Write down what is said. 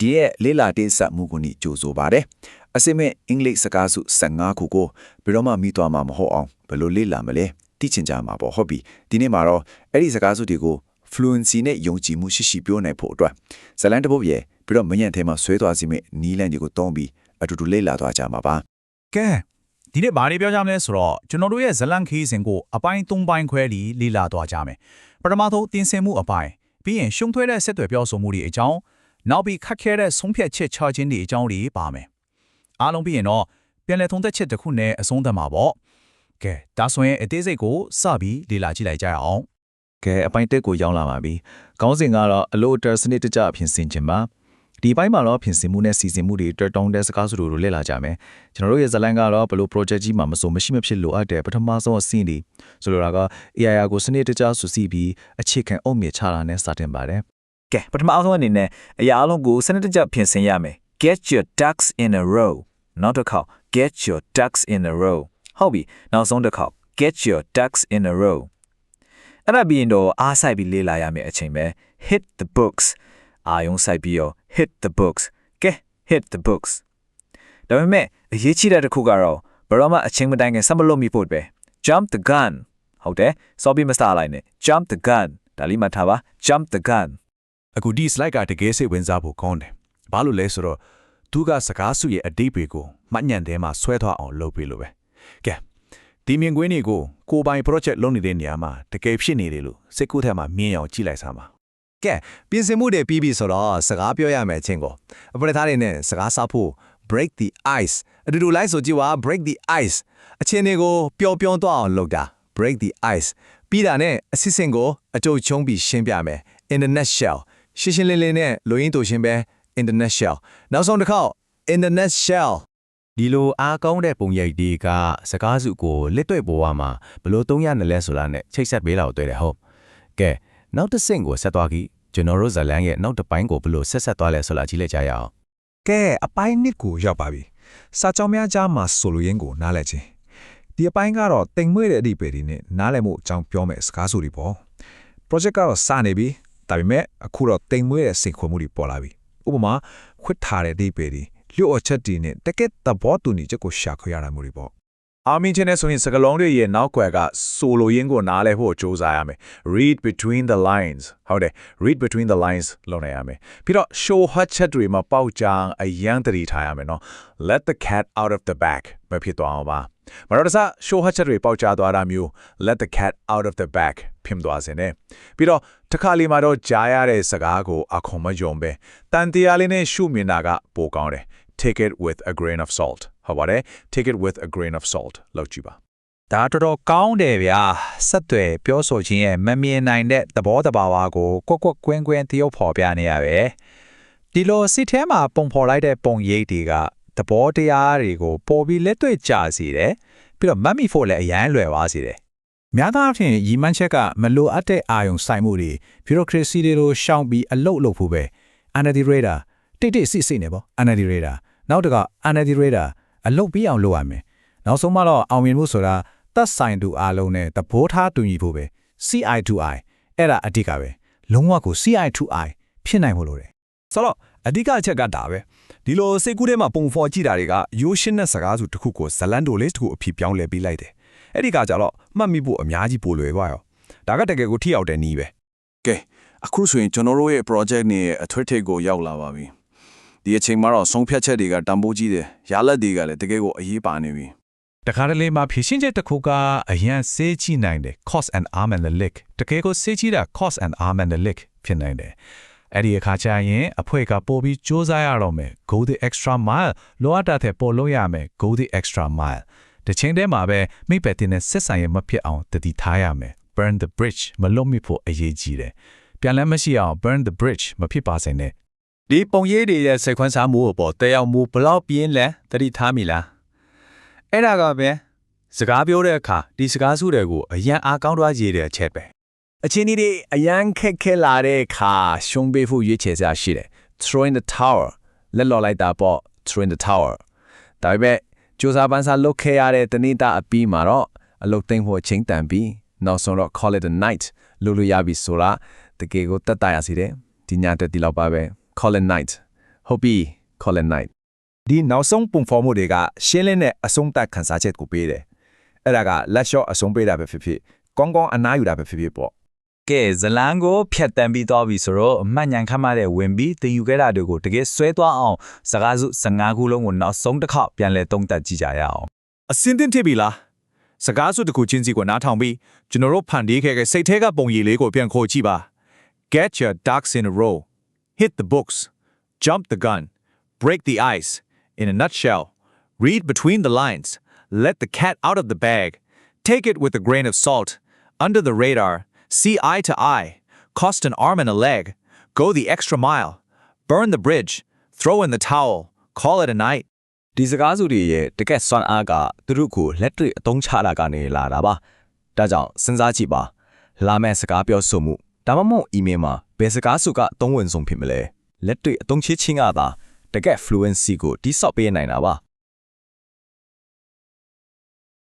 ဒီရဲ့လေးလာတဲ့ဆက်မှုကိုညကြိုဆိုပါတယ်အစစ်မဲ့အင်္ဂလိပ်စကားစု15ခုကိုဘယ်တော့မှမိသွားမှာမဟုတ်အောင်ဘယ်လိုလေးလာမလဲသိချင်ကြမှာပေါ့ဟုတ်ပြီဒီနေ့မှာတော့အဲ့ဒီစကားစုတွေကို fluency နဲ့ယုံကြည်မှုရှိရှိပြောနိုင်ဖို့အတွက်ဇလန်တပုတ်ရဲ့ပြီးတော့မညံ့ထဲမှာဆွဲသွားစီမဲ့နီးလန့်တွေကိုတုံးပြီးအတူတူလေးလာသွားကြမှာပါကဲဒီနေ့ဘာတွေပြောကြမလဲဆိုတော့ကျွန်တော်တို့ရဲ့ဇလန်ခီးစဉ်ကိုအပိုင်း3ပိုင်းခွဲပြီးလေးလာသွားကြမယ်ပထမဆုံးတင်ဆက်မှုအပိုင်းပြီးရင်ရှုံထွဲတဲ့ဆက်သွယ်ပြောဆိုမှုတွေအကြောင်းနောက်ပြီးခက်ခဲတဲ့ဆုံးဖြတ်ချက်ချခြင်းတွေအကြောင်းတွေပါမယ်အားလုံးပြီးရင်တော့ပြန်လည်သုံးသပ်ချက်တစ်ခုနဲ့အဆုံးသတ်မှာပေါ့ကဲဒါဆိုရင်အသေးစိတ်ကိုစပြီးလေ့လာကြည့်လိုက်ကြရအောင်ကဲအပိုင်း1ကိုရောက်လာပါပြီခေါင်းစဉ်ကတော့အလို့အတစနစ်တကျပြင်ဆင်ခြင်းပါဒီပိုင်းမှာတော့ပြင်ဆင်မှုနဲ့စီစဉ်မှုတွေတော်တောင်းတဲ့စကားစုတွေကိုလေ့လာကြမယ်ကျွန်တော်တို့ရဲ့ဇလန်ကတော့ဘလို့ project ကြီးမှာမဆိုမရှိမဖြစ်လိုအပ်တဲ့ပထမဆုံးအဆင့်တွေဆိုလိုတာက AI ကိုစနစ်တကျစုစည်းပြီးအခြေခံအုတ်မြစ်ချတာနဲ့စတင်ပါတယ်ကဲပထမအဆုံးအနေနဲ့အရာအလုံးကိုစနစ်တကျပြင်ဆင်ရမယ် get your ducks in a row နောက်တစ်ခါ get your ducks in a row ဟုတ်ပြီနောက်ဆုံးတစ်ခါ get your ducks in a row အဲ့ဒါပြီးရင်တော့အားဆိုင်ပြီးလေ့လာရမယ်အချိန်ပဲ hit the books အာယုံဆိုင်ပြီးတော့ hit the books ကဲ hit the books ဒါပေမဲ့အရေးကြီးတဲ့တစ်ခုကတော့ဘယ်တော့မှအချိန်မတိုင်ခင်ဆက်မလုပ်မိဖို့ပဲ jump the gun ဟုတ်တယ်စောပြီးမစလိုက်နဲ့ jump the gun ဒါလေးမှထားပါ jump the gun အခုဒီ slide ကတကယ်စိတ်ဝင်စားဖို့ကောင်းတယ်ဘာလို့လဲဆိုတော့သူကစကားစုရဲ့အတိတ်တွေကိုမှတ်ညံထဲမှာဆွဲသွားအောင်လုပ်ပေးလို့ပဲကဲဒီမြင်ကွင်းတွေကိုကိုပိုင် project လုပ်နေတဲ့နေရာမှာတကယ်ဖြစ်နေတယ်လို့စိတ်ကူးထဲမှာမြင်အောင်ကြည့်လိုက်စမ်းပါကဲပြင်ဆင်မှုတွေပြီးပြီဆိုတော့စကားပြောရမယ်ချင်းကိုအပရိသတ်တွေနဲ့စကားစားဖို့ break the ice အတူတူလိုက်ဆိုကြည့်ပါ break the ice အချင်းတွေကိုပျော်ပြောင်းသွားအောင်လုပ်တာ break the ice ပြီးတာနဲ့အစစ်စင်ကိုအကျုပ်ချုံးပြီးရှင်းပြမယ် in the nutshell ရှင်းရှင်းလင်းလင်းနဲ့လူရင်းတူရှင်းပဲ in the nutshell နောက်ဆုံးတစ်ခေါက် in the nutshell ဒီလိုအားကောင်းတဲ့ပုံရိပ်တွေကစကားစုကိုလက်တွေ့ပေါ်မှာဘလို့သုံးရနယ်လဲဆိုတာနဲ့ချိတ်ဆက်ပေးလာတွေ့တယ်ဟုတ်ကဲနောက်တစ်ဆင့်ကိုဆက်သွားကြည့်ကျွန်တော်တို့ဇလန်ရဲ့နောက်တစ်ပိုင်းကိုဘလို့ဆက်သွားလဲဆိုတာကြည့်လိုက်ကြရအောင်ကဲအပိုင်း1ကိုရောက်ပါပြီစာကြောင်းများကြားမှာဆိုလိုရင်းကိုနားလည်ခြင်းဒီအပိုင်းကတော့တိမ်မွေ့တဲ့အဓိပ္ပာယ်တွေနဲ့နားလည်မှုအကြောင်းပြောမယ်စကားစုတွေပေါ့ project ကတော့စနေပြီဒါပေမဲ့အခုတော့တိမ်မွေ့တဲ့စိန်ခေါ်မှုတွေပေါ်လာပြီဥပမာခွတ်ထားတဲ့အဓိပ္ပာယ်တွေလျှို့အချက်တွေနဲ့တကက်သဘောတူညီချက်ကိုရှာခွေရတာမျိုးတွေပေါ့အားမင်းချင်းနဲ့ဆိုရင်စကားလုံးတွေရဲ့နောက်ွယ်ကဆိုလိုရင်းကိုနားလည်ဖို့ကြိုးစားရမယ် read between the lines ဟုတ်တယ် read between the lines လုပ်နေရမယ်ပြီးတော့ show ဟတ်ချက်တွေမှာပေါက်ကြအောင်အရန်တတိထားရမယ်နော် let the cat out of the bag မဖြစ်သွားအောင်ပါမတော်တဆ show ဟတ်ချက်တွေပေါက်ကြသွားတာမျိုး let the cat out of the bag ဖြစ်သွားစေနဲ့ပြီးတော့တစ်ခါလီမှာတော့ကြားရတဲ့စကားကိုအခုံမယုံပဲတန်တရားလေးနဲ့ရှုမြင်တာကပိုကောင်းတယ်take it with a grain of salt ဟုတ်ပါတယ် take it with a grain of salt လောက်ကြည့်ပါဒါတော်ကောင်းတယ်ဗျာဆက်သွယ်ပြောဆိုခြင်းရဲ့မမြင်နိုင်တဲ့သဘောတဘာဝကိုကွက်ကွင်းတရုပ်ဖော်ပြနေရပဲဒီလိုစစ်ထဲမှာပုံဖော်လိုက်တဲ့ပုံရိပ်တွေကသဘောတရားတွေကိုပေါ်ပြီးလက်တွေ့ကြစေတယ်ပြီးတော့မတ်မီဖို့လည်းအရန်လွယ်ပါစေတယ်များသောအားဖြင့်ရီမန်းချက်ကမလိုအပ်တဲ့အာယုံဆိုင်မှုတွေ bureaucracy တွေကိုရှောင်ပြီးအလုပ်လုပ်ဖို့ပဲ anadi radar တိတ်စစ်နေပေါ့ anadi radar နောက်တစ်ခါ anadi radar အလုပ်ပြီးအောင်လုပ်ရမယ်နောက်ဆုံးမှတော့အောင်မြင်မှုဆိုတာသက်ဆိုင်သူအားလုံးနဲ့သဘောထားတူညီဖို့ပဲ CI to I အဲ့ဒါအဓိကပဲလုံးဝကို CI to I ဖြစ်နိုင်ဖို့လိုတယ်ဆိုတော့အဓိကအချက်ကဒါပဲဒီလိုစိတ်ကူးထဲမှာပုံဖော်ကြည့်တာတွေကရိုးရှင်းတဲ့စကားစုတစ်ခုကိုဇလန်ဒိုလေးတစ်ခုအဖြစ်ပြောင်းလဲပေးလိုက်တယ်အဲ့ဒီကကြတော့မှတ်မိဖို့အများကြီးပိုလွယ်သွားရောဒါကတကယ်ကိုထိရောက်တဲ့နည်းပဲကဲအခုဆိုရင်ကျွန်တော်တို့ရဲ့ project နဲ့အထွေထွေကိုရောက်လာပါပြီဒီအချိန်မှာတော့ဆုံးဖြတ်ချက်တွေကတန်ဖိုးကြီးတယ်ရလဒ်တွေကလည်းတကယ်ကိုအရေးပါနေပြီတခါတလေမှာဖြည့်ရှင်းချက်တစ်ခုကအရန်စေးကြည့်နိုင်တယ် cost and arm and the leg တကယ်ကိုစေးကြည့်တာ cost and arm and the leg ဖြစ်နိုင်တယ်အဲ့ဒီအခါကျရင်အဖွဲ့ကပို့ပြီးစူးစမ်းရတော့မယ် go the extra mile လိုအပ်တဲ့ပို့လို့ရမယ် go the extra mile တချိန်တည်းမှာပဲမိဘတင်နဲ့ဆက်ဆံရမဖြစ်အောင်တတိထားရမယ် burn the bridge မလုံးမိဖို့အရေးကြီးတယ်ပြန်လည်မရှိအောင် burn the bridge မဖြစ်ပါစေနဲ့ဒီပုံရိပ်တွေရဲ့စိတ်ခွန်းစားမှုပေါ်တဲရောက်မှုဘလောက်ပြင်းလဲတတိထားမိလားအဲ့ဒါကပဲစကားပြောတဲ့အခါဒီစကားစုတွေကိုအရန်အားကောင်းသွားရတဲ့အချက်ပဲအချင်းဒီအရန်ခက်လာတဲ့အခါရှုံးပေးဖို့ရွေးချယ်စရာရှိတယ် throw in the tower လက်လော်လိုက်တာပေါ့ throw in the tower ဒါပေမဲ့ကြိုးစားပန်းစားလုပ်ခဲ့ရတဲ့တနေ့တာအပြီးမှာတော့အလုပ်သိမ်းဖို့ချိန်တန်ပြီးနောက်ဆုံးတော့ call it a night လုပ်လို့ရပြီဆိုတာတကယ်ကိုတက်တာရစီတယ်ဒီညတက်ဒီလောက်ပါပဲcall it night ဟုတ်ပြီ colon night ဒီနောက်ဆုံးပုံဖော်မှုတွေကရှင်းလင်းတဲ့အဆုံးသတ်ခန်းစားချက်ကိုပေးတယ်အဲ့ဒါကလက်လျှော့အဆုံးပေးတာပဲဖြစ်ဖြစ်ကောင်းကောင်းအနားယူတာပဲဖြစ်ဖြစ်ပေါ့ ကဲဇလန်ကိုဖြတ်တန်းပြီးသွားပြီဆိုတော့အမှတ်ဉာဏ်ခမ်းမတဲ့ဝင်ပြီးတင်ယူခဲ့တာတွေကိုတကယ်ဆွဲသွားအောင်စကားစု15ခုလုံးကိုနောက်ဆုံးတစ်ခါပြန်လည်သုံးသပ်ကြည့်ကြရအောင် အစင်းတင်ထစ်ပြီလားစကားစုတစ်ခုချင်းစီကိုနားထောင်ပြီးကျွန်တော်တို့ဖန်တီးခဲ့တဲ့စိတ်ထဲကပုံရည်လေးကိုပြန်ခေါ်ကြည့်ပါ Get your ducks in a row hit the books jump the gun break the ice in a nutshell read between the lines let the cat out of the bag take it with a grain of salt under the radar see eye to eye cost an arm and a leg go the extra mile burn the bridge throw in the towel call it a night ဒီစကားစုတွေရဲ့တကက်စွမ်းအားကသူတို့ကိုလက်တွေ့အသုံးချတာကနေလာတာပါဒါကြောင့်စဉ်းစားကြည့်ပါလာမယ့်စကားပြောဆိုမှုဒါမှမဟုတ် email မှာဘယ်စကားစုကအသုံးဝင်ဆုံးဖြစ်မလဲလက်တွေ့အသုံးချခြင်းကသာတကက် fluency ကိုတိစောက်ပေးနိုင်တာပါ